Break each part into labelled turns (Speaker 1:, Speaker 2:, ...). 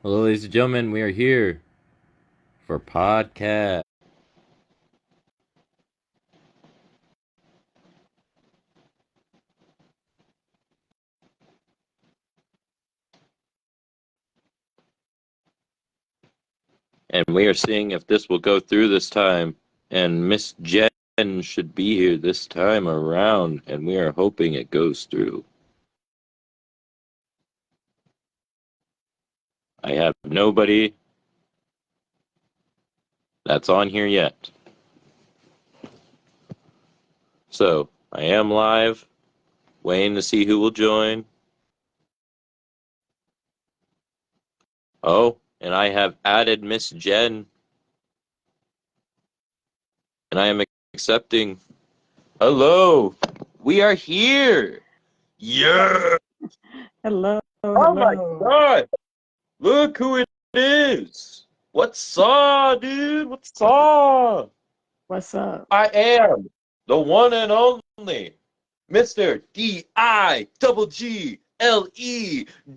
Speaker 1: Hello, ladies and gentlemen. We are here for podcast, and we are seeing if this will go through this time. And Miss Jen should be here this time around, and we are hoping it goes through. I have nobody that's on here yet, so I am live, waiting to see who will join. Oh, and I have added Miss Jen, and I am accepting. Hello, we are here. Yeah.
Speaker 2: Hello,
Speaker 1: Oh my
Speaker 2: hello.
Speaker 1: God. Look who it is. What's up, dude? What's up?
Speaker 2: What's up?
Speaker 1: I am the one and only Mr. Digle,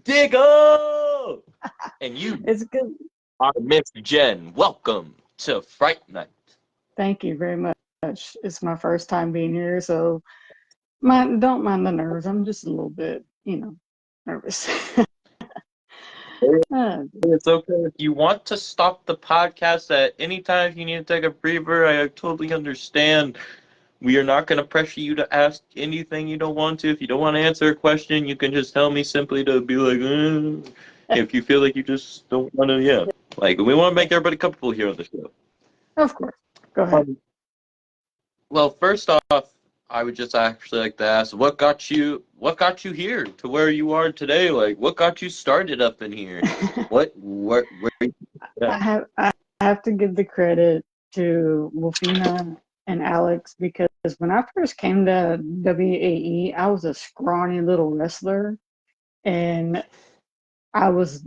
Speaker 1: Diggle. And you
Speaker 2: It's good.
Speaker 1: are Miss Jen. Welcome to Fright Night.
Speaker 2: Thank you very much. It's my first time being here, so don't mind the nerves. I'm just a little bit, nervous. Uh,
Speaker 1: It's okay if you want to stop the podcast at any time. If you need to take a breather, I totally understand. We are not going to pressure you to ask anything you don't want to. If you don't want to answer a question, you can just tell me simply to be like, if you feel like you just don't want to, yeah. Like, we want to make everybody comfortable here on the show.
Speaker 2: of course. Go ahead.
Speaker 1: Um, well, first off, I would just actually like to ask, what got you here to where you are today? Like, what got you started up in here? Where
Speaker 2: I
Speaker 1: yeah.
Speaker 2: have to give the credit to Wolfina and Alex because when I first came to WAE, I was a scrawny little wrestler, and I was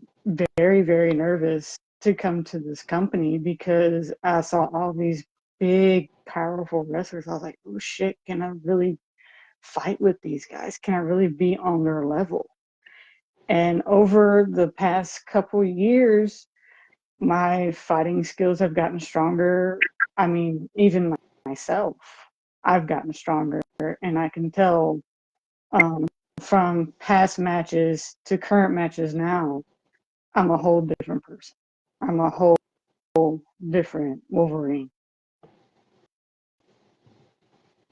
Speaker 2: very, very nervous to come to this company because I saw all these big, powerful wrestlers. I was like, oh shit, can I really fight with these guys? Can I really be on their level? And over the past couple years, my fighting skills have gotten stronger. I mean, even myself, I've gotten stronger, and I can tell from past matches to current matches now, I'm a whole different person. I'm a whole different Wolverine.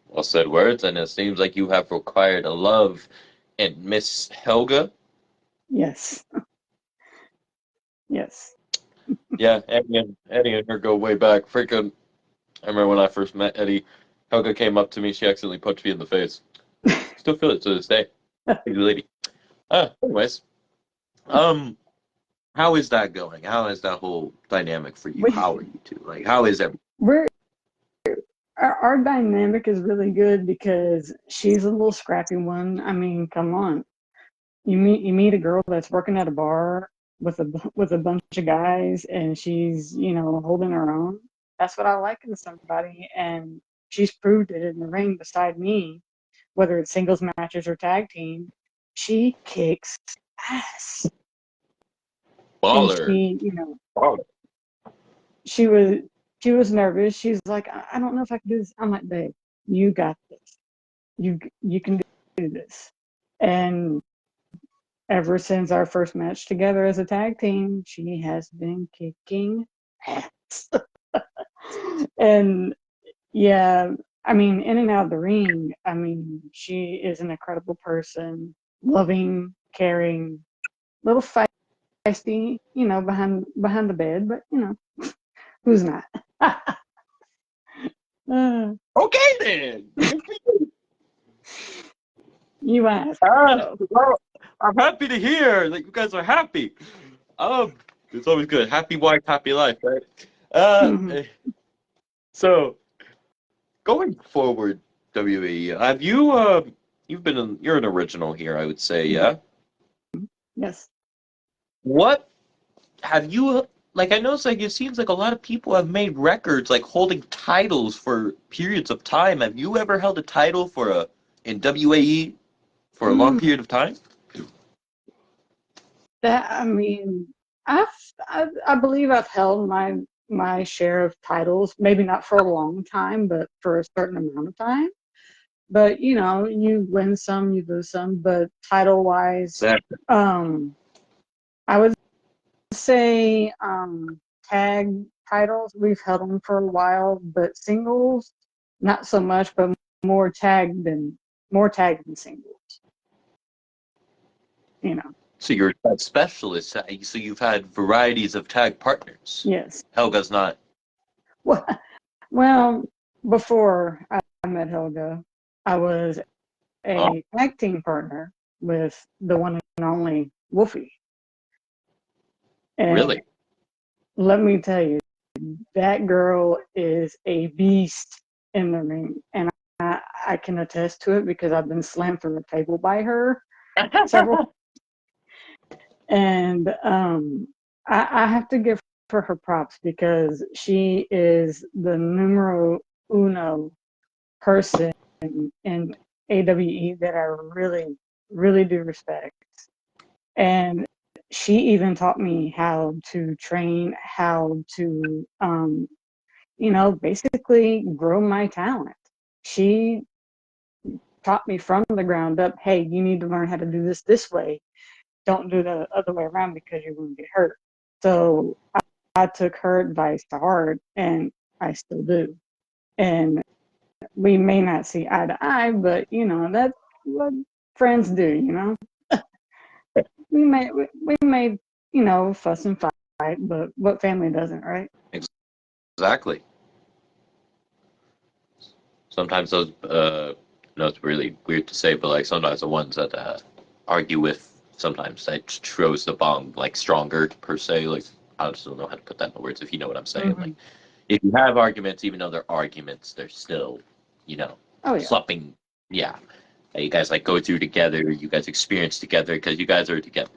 Speaker 1: Well said words, and it seems like you have acquired a love in Miss Helga.
Speaker 2: Yes. Yes.
Speaker 1: Yeah, Eddie and her go way back. Freaking, I remember when I first met Eddie, Helga came up to me. She accidentally punched me in the face. Still feel it to this day. Big lady. Anyways, um, how is that going? How is that whole dynamic for you? How are
Speaker 2: we
Speaker 1: you two? Like, how is everything?
Speaker 2: we're our dynamic is really good because she's a little scrappy one. I mean, come on. You meet a girl that's working at a bar with a bunch of guys and she's, holding her own. That's what I like in somebody, and she's proved it in the ring beside me, whether it's singles matches or tag team. She kicks ass. And
Speaker 1: Baller. Baller.
Speaker 2: she was she was nervous. She's like, I don't know if I can do this. I'm like, babe, you got this. You can do this. And ever since our first match together as a tag team, she has been kicking ass. And yeah, I mean, in and out of the ring, I mean, she is an incredible person, loving, caring, little feisty, behind the bed, but who's not? uh,
Speaker 1: Okay then.
Speaker 2: you asked. So.
Speaker 1: Well, I'm happy to hear that you guys are happy. Um, it's always good. Happy wife, happy life, right? Uh,
Speaker 2: Mhm.
Speaker 1: so going forward, WE, have you you're an original here, I would say,
Speaker 2: Mhm.
Speaker 1: yeah?
Speaker 2: Yes.
Speaker 1: What have you like? I noticed like it seems like a lot of people have made records like holding titles for periods of time. Have you ever held a title for a in WAE for a long
Speaker 2: Mm,
Speaker 1: period of time?
Speaker 2: that I mean, I believe I've held my share of titles, maybe not for a long time, but for a certain amount of time. But you win some, you lose some. But title wise,
Speaker 1: Exactly.
Speaker 2: I would say tag titles we've held them for a while, but singles not so much, but more tag than singles.
Speaker 1: So you're a tag specialist. So you've had varieties of tag partners.
Speaker 2: Yes.
Speaker 1: Helga's not.
Speaker 2: Well, before I met Helga, I was a tag team partner with the one and only Wolfie. And
Speaker 1: Really?
Speaker 2: let me tell you, that girl is a beast in the ring. And I can attest to it because I've been slammed through a table by her several. And I have to give her props because she is the numero uno person in AWE that I really, really do respect. And she even taught me how to train, how to, basically grow my talent. She taught me from the ground up, hey, you need to learn how to do this way. Don't do the other way around because you're going to get hurt. So I took her advice to heart, and I still do. And we may not see eye to eye, but that's what friends do. we may fuss and fight, but what family doesn't, right?
Speaker 1: Exactly. Sometimes those, no, it's really weird to say, but like sometimes the ones that argue with, sometimes that shows the bond like stronger per se. Like I just don't know how to put that in words if you know what I'm saying.
Speaker 2: Mm-hmm.
Speaker 1: Like if you have arguments, even though they're arguments, they're still,
Speaker 2: Oh, yeah.
Speaker 1: something. Yeah, that you guys like go through together. You guys experience together because you guys are together.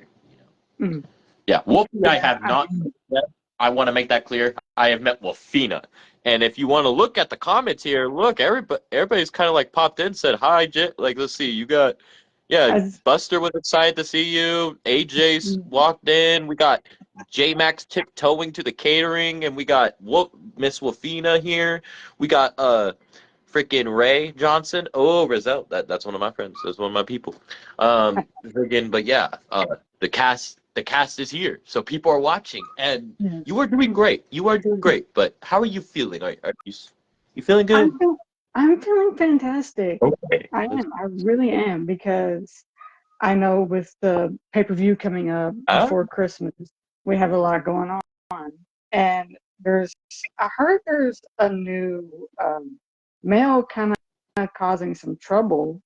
Speaker 2: Mm-hmm.
Speaker 1: Yeah, Wolfie, I have not met. I want to make that clear. I have met Wolfina. And if you want to look at the comments here, look, everybody's kind of like popped in, said hi, like, let's see, you got, yeah, Buster was excited to see you. AJ's walked in. We got J Max tiptoeing to the catering, and we got Miss Wolfina here. We got freaking Ray Johnson. Oh, Rizzo, that's one of my friends. That's one of my people. But yeah, the cast is here, so people are watching, and you are doing great. You are doing great. But how are you feeling? Are you feeling good?
Speaker 2: I'm feeling fantastic.
Speaker 1: Okay.
Speaker 2: I am. I really am, because I know with the pay-per-view coming up before Christmas, we have a lot going on. And I heard there's a new male kind of causing some trouble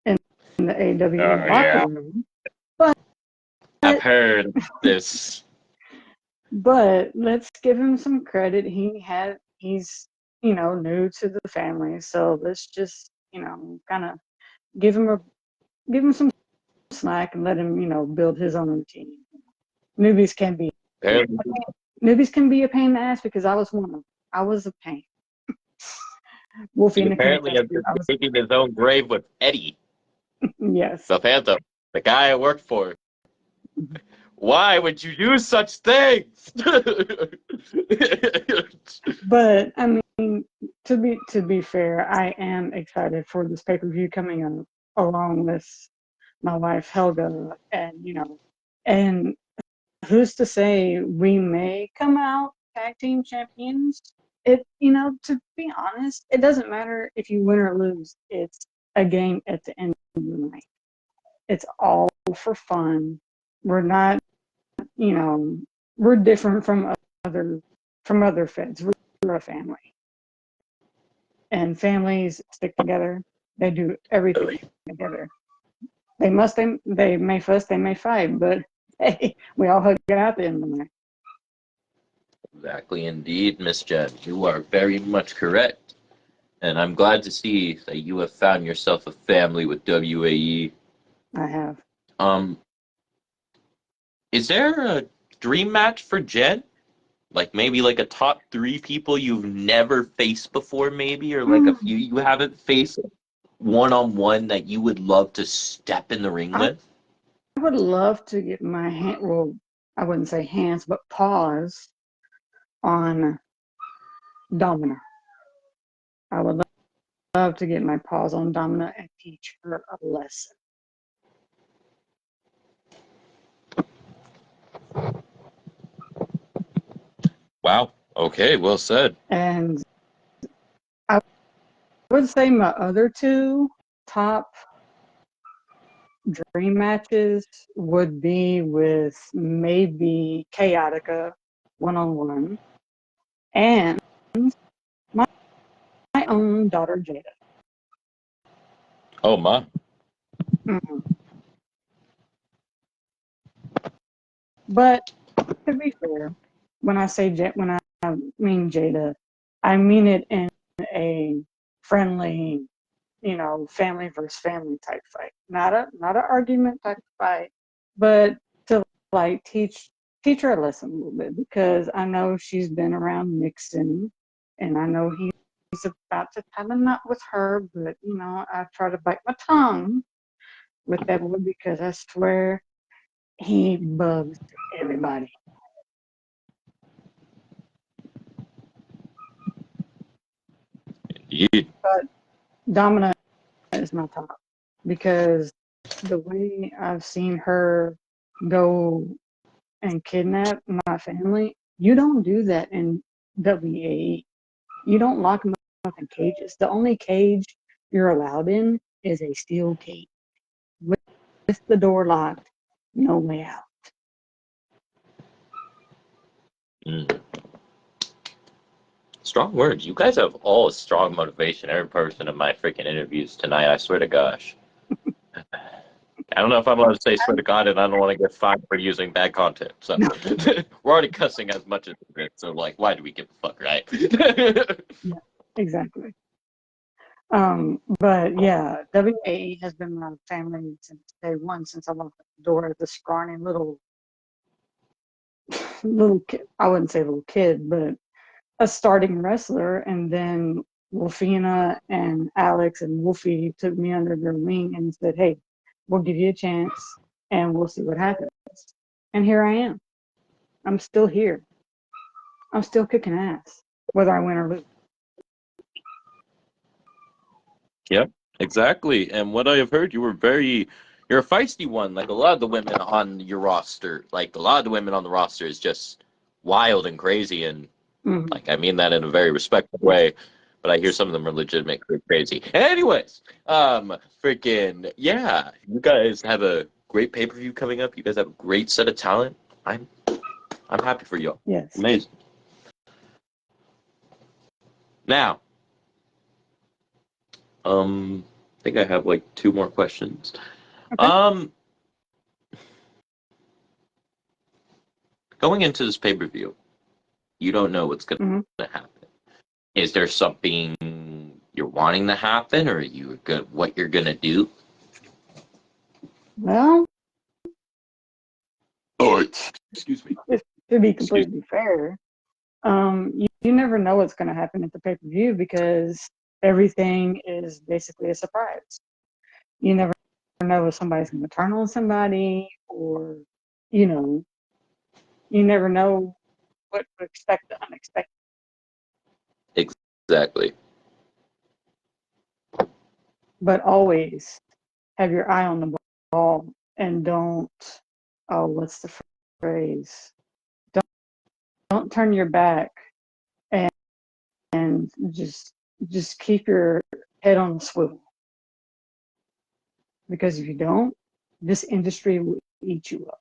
Speaker 2: in the AWA locker room. But
Speaker 1: I've heard this.
Speaker 2: But let's give him some credit. He's new to the family, so let's just kind of give him some slack and let him build his own routine. Newbies can be a pain in the ass, because I was one of them. I was a pain. Wolfie
Speaker 1: apparently has been digging his own grave with Eddie.
Speaker 2: Yes.
Speaker 1: The Phantom, the guy I worked for. Why would you do such things?
Speaker 2: But I mean, to be fair, I am excited for this pay-per-view coming up, along with my wife Helga, and who's to say we may come out tag team champions? To be honest, it doesn't matter if you win or lose. It's a game at the end of the night. It's all for fun. We're not, we're different from other feds. We're a family, and families stick together. They do everything together. They may fuss, they may fight, but hey, we all hug it out the end of the night.
Speaker 1: Exactly, indeed, Miss Jen. You are very much correct. And I'm glad to see that you have found yourself a family with WAE.
Speaker 2: I have.
Speaker 1: Is there a dream match for Jen? Like maybe like a top 3 people you've never faced before, maybe, or like a few you haven't faced one-on-one that you would love to step in the ring with?
Speaker 2: I would love to get my hand. Well, I wouldn't say hands, but paws on Domina. I would love to get my paws on Domina and teach her a lesson.
Speaker 1: Wow. Okay, well said.
Speaker 2: And I would say my other two top dream matches would be with maybe Chaotica one-on-one and my own daughter Jada.
Speaker 1: Oh my.
Speaker 2: Mm-hmm. But to be fair, when I say when I mean Jada, I mean it in a friendly, family versus family type fight. Not an argument type fight, but to like teach her a lesson a little bit because I know she's been around Nixon, and I know he's about to tie a knot with her, but I try to bite my tongue with that one because I swear he bugs everybody.
Speaker 1: Indeed.
Speaker 2: But Domina is my top because the way I've seen her go and kidnap my family, you don't do that in WAE. You don't lock them up in cages. The only cage you're allowed in is a steel cage with the door locked, no way out.
Speaker 1: Mm. Strong words. You guys have all strong motivation. Every person in my freaking interviews tonight. I swear to gosh. I don't know if I'm allowed to say swear to God, and I don't want to get fined for using bad content. So
Speaker 2: No.
Speaker 1: we're already cussing as much as it. So like, why do we give a fuck, right?
Speaker 2: Yeah, exactly. But yeah, WAE has been my family since day one, since I walked the door. The scrawny little kid, I wouldn't say little kid, but a starting wrestler. And then Wolfina and Alex and Wolfie took me under their wing and said, hey, we'll give you a chance and we'll see what happens. And here I am. I'm still here. I'm still kicking ass, whether I win or lose.
Speaker 1: Yep, exactly. And what I have heard, you're a feisty one. Like a lot of the women on your roster, like a lot of the women on the roster is just wild and crazy. And
Speaker 2: Mm-hmm.
Speaker 1: like, I mean that in a very respectful way, but I hear some of them are legitimately crazy. Anyways, freaking, yeah, you guys have a great pay-per-view coming up. You guys have a great set of talent. I'm happy for you.
Speaker 2: Yes.
Speaker 1: Amazing. Now, I think I have like two more questions.
Speaker 2: Okay.
Speaker 1: Going into this pay-per-view, you don't know what's going
Speaker 2: Mm-hmm.
Speaker 1: to happen. Is there something you're wanting to happen, or what you're gonna do?
Speaker 2: Well,
Speaker 1: Oh, excuse me.
Speaker 2: to be
Speaker 1: Excuse me.
Speaker 2: completely fair, you never know what's going to happen at the pay-per-view because everything is basically a surprise. You never know if somebody's going to turn on somebody, or you know, you never know what to expect the unexpected.
Speaker 1: Exactly.
Speaker 2: But always have your eye on the ball and don't, oh, what's the phrase? Don't turn your back, and just keep your head on the swivel. Because if you don't, this industry will eat you up.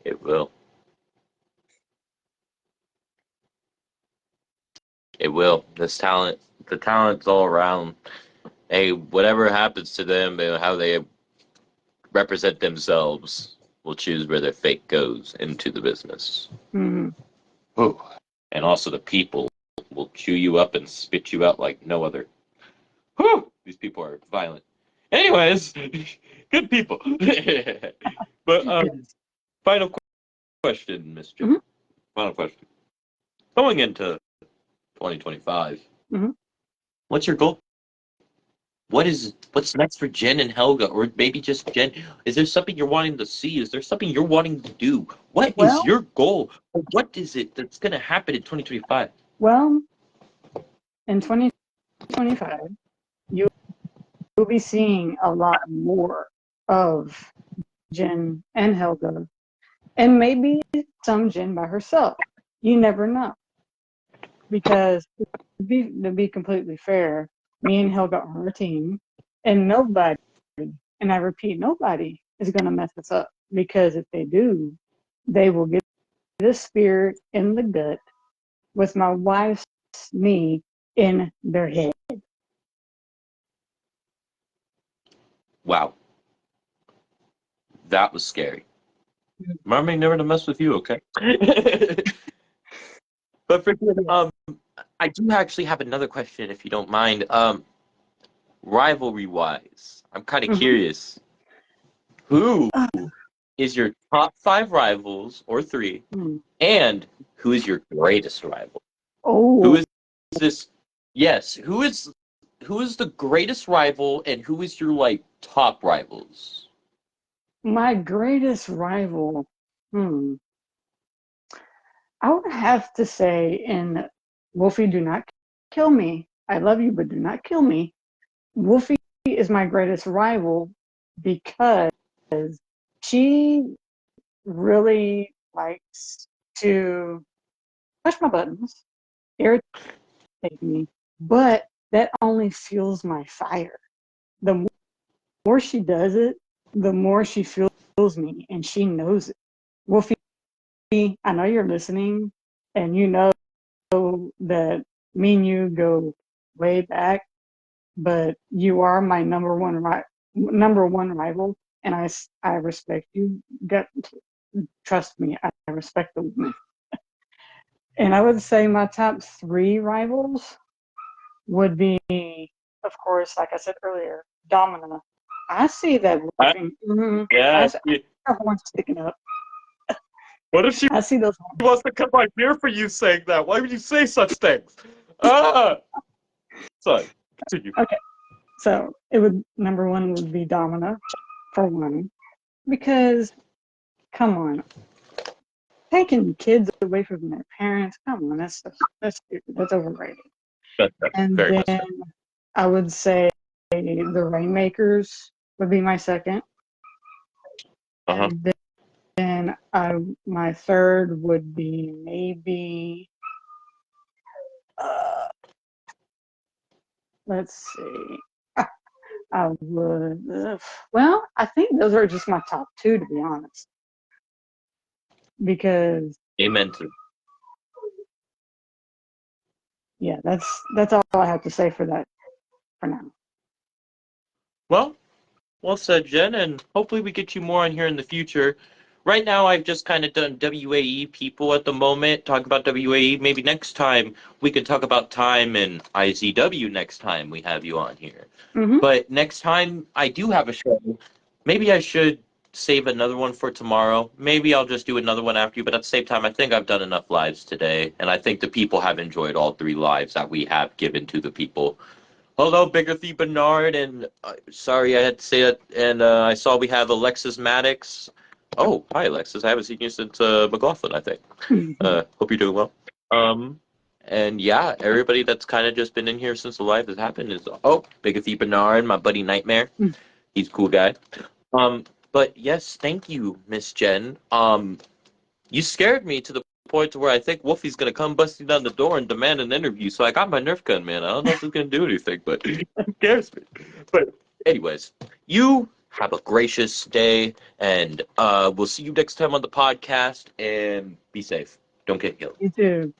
Speaker 1: It will. It will. The talent's all around. Hey, whatever happens to them and how they represent themselves will choose where their fate goes into the business.
Speaker 2: Mm-hmm.
Speaker 1: Oh. And also the people will chew you up and spit you out like no other. Whew! These people are violent. Anyways, good people. But
Speaker 2: Yes.
Speaker 1: final question, Miss J.
Speaker 2: Mm-hmm.
Speaker 1: Final question. Going into 2025,
Speaker 2: Mm-hmm.
Speaker 1: what's your goal? what's next for Jen and Helga, or maybe just Jen? Is there something you're wanting to see? Is there something you're wanting to do? What is
Speaker 2: Well,
Speaker 1: your goal? What is it that's gonna happen in 2025?
Speaker 2: well, in 2025, you'll be seeing a lot more of Jen and Helga, and maybe some Jen by herself. You never know. Because to be completely fair, me and Helga are a team, and nobody, and I repeat, nobody is going to mess us up. Because if they do, they will get the spear in the gut with my wife's knee in their head.
Speaker 1: Wow, that was scary. Remember me never to mess with you, okay? But for I do actually have another question, if you don't mind. Rivalry wise, I'm kind of curious. Who is your top 5 rivals, or 3, and who is your greatest rival? Who
Speaker 2: Oh,
Speaker 1: is this? Yes, who is the greatest rival, and who is your like top rivals?
Speaker 2: my greatest rival. Hmm. I would have to say, in Wolfie, do not kill me. I love you, but do not kill me. Wolfie is my greatest rival because she really likes to push my buttons, irritate me, but that only fuels my fire. The more she does it, the more she fuels me, and she knows it. Wolfie, I know you're listening, and you know that me and you go way back, but you are my number one rival, and I respect you. Trust me, I respect the woman. And I would say my top 3 rivals would be, of course, like I said earlier, Domina. I see that looking. I
Speaker 1: Yeah.
Speaker 2: see her horns sticking up.
Speaker 1: What if she
Speaker 2: I see those horns.
Speaker 1: wants to cut my beer for you saying that? Why would you say such things? Ah! Sorry, continue.
Speaker 2: Okay, so it would number 1 would be Domina for one, because come on, taking kids away from their parents, come on, that's stupid. That's overrated.
Speaker 1: That's
Speaker 2: And
Speaker 1: very much
Speaker 2: then
Speaker 1: so.
Speaker 2: I would say the Rainmakers would be my second.
Speaker 1: Uh-huh.
Speaker 2: And then my third would be maybe, uh, let's see. I would, well, I think those are just my top 2, to be honest. Because,
Speaker 1: Amen to.
Speaker 2: yeah, that's all I have to say for that for now.
Speaker 1: Well said, Jen, and hopefully we get you more on here in the future. Right now, I've just kind of done WAE people at the moment, talk about WAE. Maybe next time we can talk about time and IZW next time we have you on here.
Speaker 2: Mm-hmm.
Speaker 1: But next time I do have a show, maybe I should save another one for tomorrow. Maybe I'll just do another one after you, but at the same time, I think I've done enough lives today, and I think the people have enjoyed all 3 lives that we have given to the people. Hello, Bigger Thief Bernard, and sorry I had to say that. And I saw we have Alexis Maddox. Oh, hi, Alexis. I haven't seen you since McLaughlin, I think. Hope you're doing well. And yeah, everybody that's kind of just been in here since the live has happened is Bigger Thief Bernard, my buddy Nightmare. He's a cool guy. But yes, thank you, Miss Jen. You scared me to the point to where I think Wolfie's gonna come busting down the door and demand an interview. So I got my Nerf gun, man. I don't know if it's gonna do anything, but it scares me. But anyways, you have a gracious day, and we'll see you next time on the podcast. And be safe. Don't get killed.
Speaker 2: You too.